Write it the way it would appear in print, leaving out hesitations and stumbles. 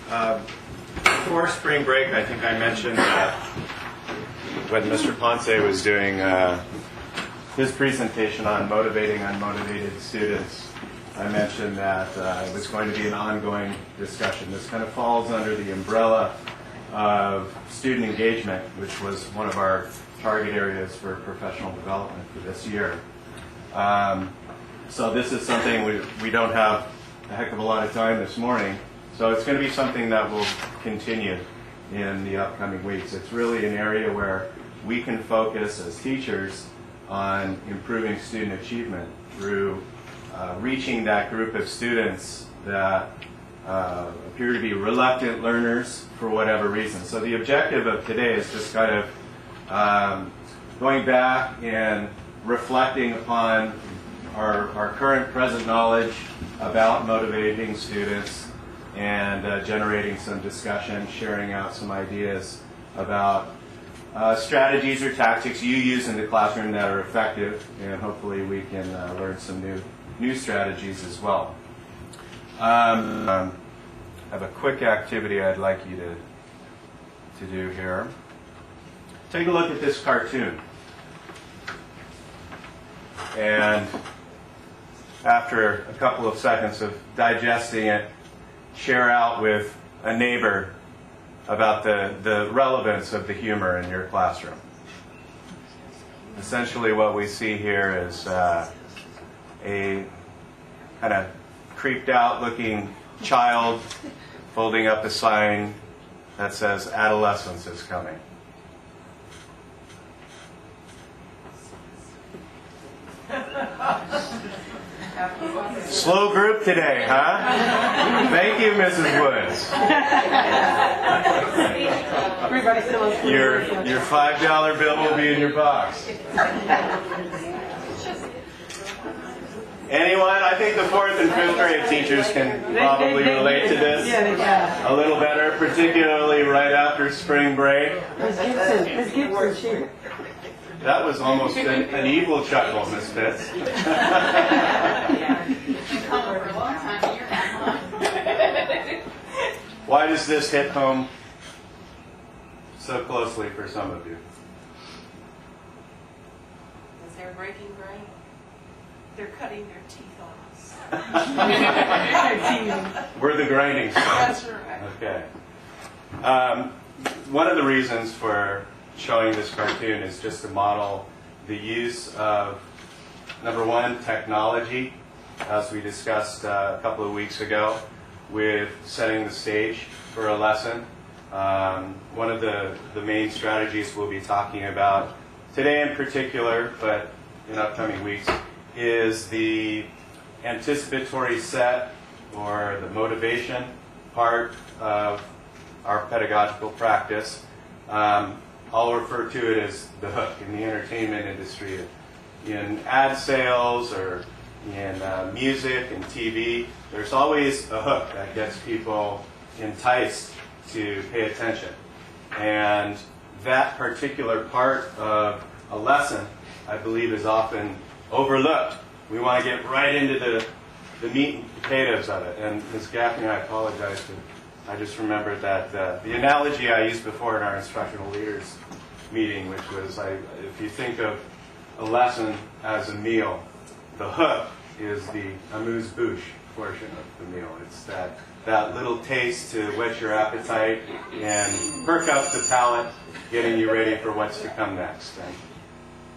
Before spring break, I think I mentioned that when Mr. Ponce was doing his presentation on motivating unmotivated students, I mentioned that it was going to be an ongoing discussion. This kind of falls under the umbrella of student engagement, which was one of our target areas for professional development for this year. So this is something we don't have a heck of a lot of time this morning, so it's going to be something that will continue in the upcoming weeks. It's really an area where we can focus as teachers on improving student achievement through reaching that group of students that appear to be reluctant learners for whatever reason. So the objective of today is just kind of going back and reflecting upon our current present knowledge about motivating students and generating some discussion, sharing out some ideas about strategies or tactics you use in the classroom that are effective, and hopefully we can learn some new strategies as well. I have a quick activity I'd like you to do here. Take a look at this cartoon. And after a couple of seconds of digesting it, share out with a neighbor about the relevance of the humor in your classroom. Essentially what we see here is a kind of creeped out looking child holding up a sign that says adolescence is coming. Slow group today, huh? Thank you, Mrs. Woods. Your $5 bill will be in your box. Anyone? I think the 4th and 5th grade teachers can probably relate to this a little better, particularly right after spring break. Ms. Gibson, That was almost an evil chuckle, Miss Fitz. Why does this hit home so closely for some of you? Because they're breaking grain. They're cutting their teeth on us. We're the grinding stones. That's right. Okay. One of the reasons for showing this cartoon is just to model the use of, number one, technology, as we discussed a couple of weeks ago, with setting the stage for a lesson. One of the main strategies we'll be talking about today in particular, but in upcoming weeks, is the anticipatory set, or the motivation part of our pedagogical practice. I'll refer to it as the hook in the entertainment industry. In ad sales or in music and TV, there's always a hook that gets people enticed to pay attention. And that particular part of a lesson, I believe, is often overlooked. We want to get right into the meat and potatoes of it. And Ms. Gaffney, I apologize, but I just remembered that the analogy I used before in our instructional leaders meeting, which was, if you think of a lesson as a meal, the hook is the amuse-bouche portion of the meal. It's that little taste to whet your appetite and perk up the palate, getting you ready for what's to come next. And